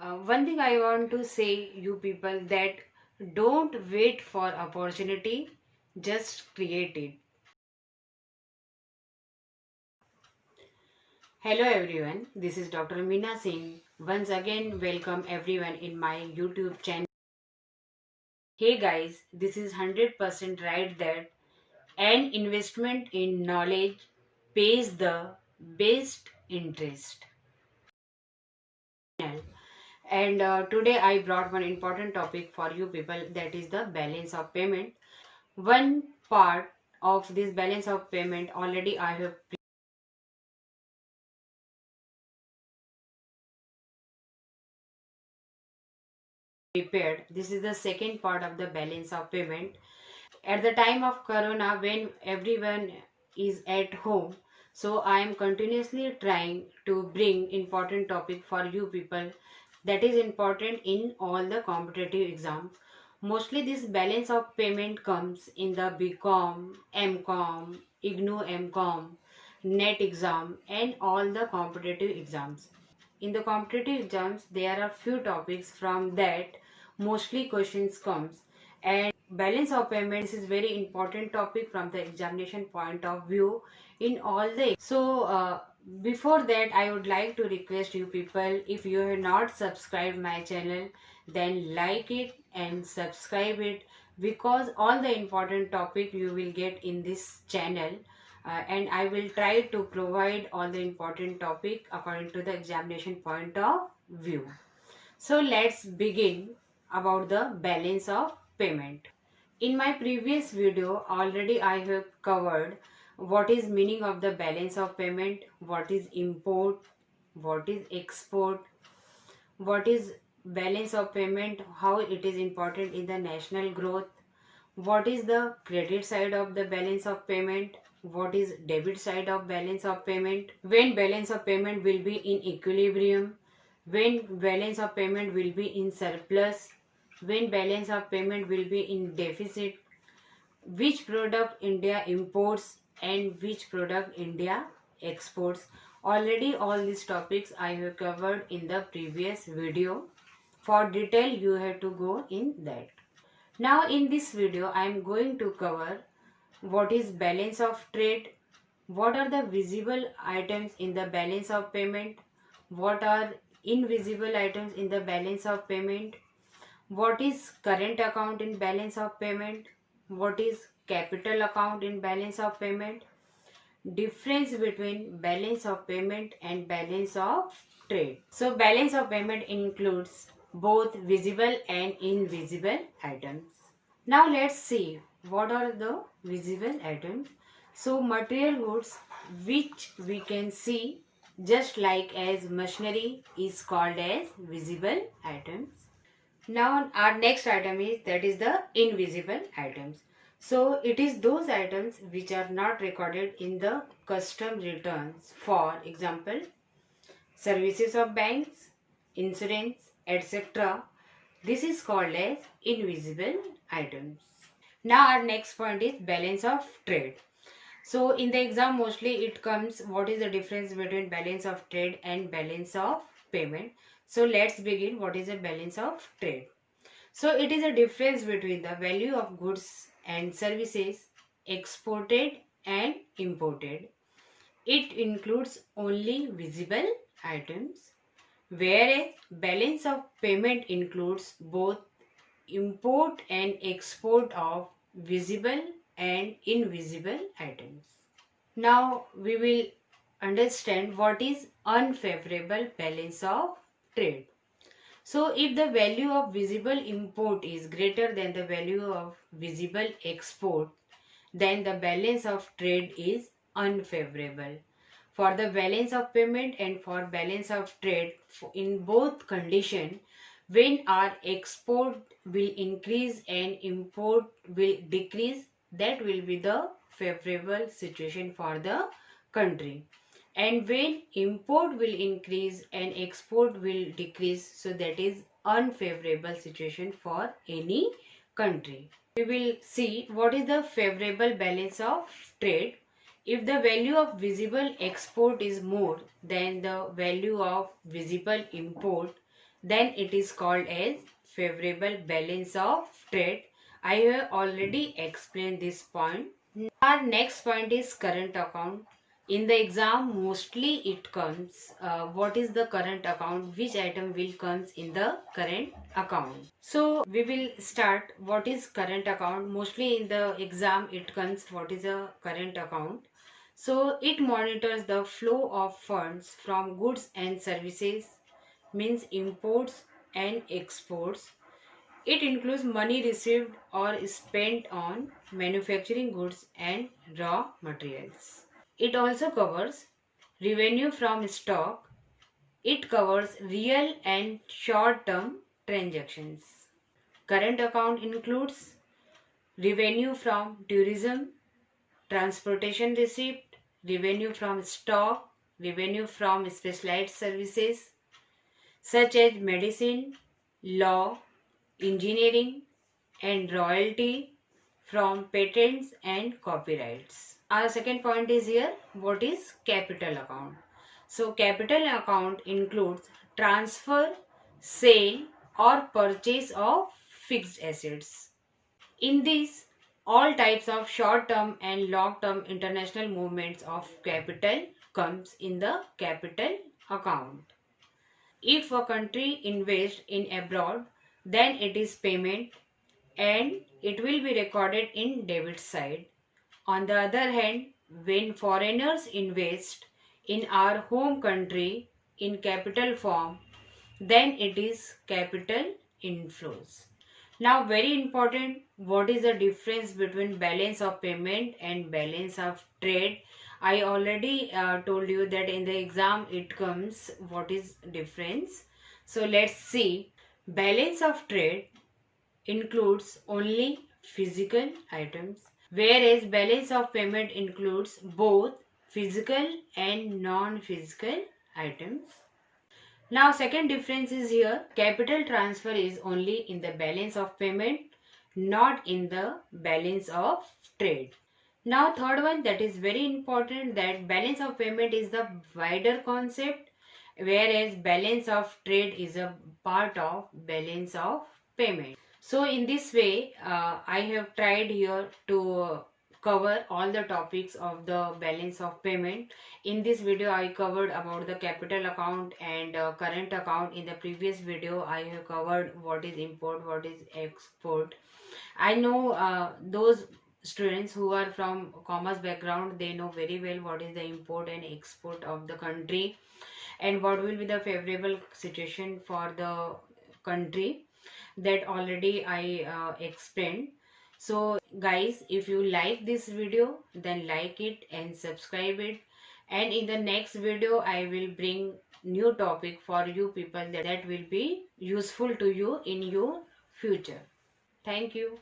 One thing I want to say you people that don't wait for opportunity, just create it. Hello everyone, this is Dr. Meena Singh. Once again, welcome everyone in my YouTube channel. Hey guys, this is 100% right that an investment in knowledge pays the best interest. And today I brought one important topic for you people, that is the balance of payment. One part of this balance of payment already I have prepared. This is the second part of the balance of payment. At the time of corona, when everyone is at home, so I am continuously trying to bring important topic for you people that is important in all the competitive exams. Mostly this balance of payment comes in the BCom, MCom, IGNOU MCom, NET exam and all the competitive exams. In the competitive exams, there are few topics from that mostly questions comes, and balance of payments is very important topic from the examination point of view in all the. Before that, I would like to request you people, if you have not subscribed my channel, then like it and subscribe it, because all the important topic you will get in this channel, and I will try to provide all the important topic according to the examination point of view. So let's begin about the balance of payment. In my previous video already I have covered what is meaning of the balance of payment, what is import, what is export, what is balance of payment, how it is important in the national growth, what is the credit side of the balance of payment, what is debit side of balance of payment, when balance of payment will be in equilibrium, when balance of payment will be in surplus, when balance of payment will be in deficit, which product India imports and which product India exports. Already all these topics I have covered in the previous video. For detail you have to go in that. Now in this video I am going to cover what is balance of trade, what are the visible items in the balance of payment, what are invisible items in the balance of payment, what is current account in balance of payment, what is capital account in balance of payment, difference between balance of payment and balance of trade. So balance of payment includes both visible and invisible items. Now let's see what are the visible items. So material goods which we can see just like as machinery is called as visible items. Now our next item is, that is the invisible items. So it is those items which are not recorded in the custom returns. For example, services of banks, insurance, etc. This is called as invisible items. Now our next point is balance of trade. So in the exam mostly it comes what is the difference between balance of trade and balance of payment. So let's begin. What is a balance of trade? So it is a difference between the value of goods and services exported and imported. It includes only visible items, whereas balance of payment includes both import and export of visible and invisible items. Now we will understand what is unfavorable balance of trade. So if the value of visible import is greater than the value of visible export, then the balance of trade is unfavorable. For the balance of payment and for balance of trade, in both condition, when our export will increase and import will decrease, that will be the favorable situation for the country. And when import will increase and export will decrease, so that is unfavorable situation for any country. We will see what is the favorable balance of trade. If the value of visible export is more than the value of visible import, then it is called as favorable balance of trade. I have already explained this point. Our next point is current account. In the exam, mostly it comes, what is the current account, which item will comes in the current account. So we will start what is current account. Mostly in the exam, it comes what is a current account. So it monitors the flow of funds from goods and services, means imports and exports. It includes money received or spent on manufacturing goods and raw materials. It also covers revenue from stock. It covers real and short-term transactions. Current account includes revenue from tourism, transportation receipt, revenue from stock, revenue from specialized services such as medicine, law, engineering, and royalty from patents and copyrights. Our second point is here, what is capital account? So capital account includes transfer, sale or purchase of fixed assets. In this, all types of short-term and long-term international movements of capital comes in the capital account. If a country invests in abroad, then it is payment and it will be recorded in debit side. On the other hand, when foreigners invest in our home country in capital form, then it is capital inflows. Now very important, what is the difference between balance of payment and balance of trade? I already told you that in the exam it comes what is difference. So let's see. Balance of trade includes only physical items, whereas balance of payment includes both physical and non-physical items. Now second difference is here, capital transfer is only in the balance of payment, not in the balance of trade. Now third one, that is very important, that balance of payment is the wider concept, whereas balance of trade is a part of balance of payment. So in this way, I have tried here to cover all the topics of the balance of payment. In this video, I covered about the capital account and current account. In the previous video, I have covered what is import, what is export. I know those students who are from commerce background, they know very well what is the import and export of the country and what will be the favorable situation for the country, that already I explained. So guys, if you like this video, then like it and subscribe it, and in the next video I will bring new topic for you people that will be useful to you in your future. Thank you.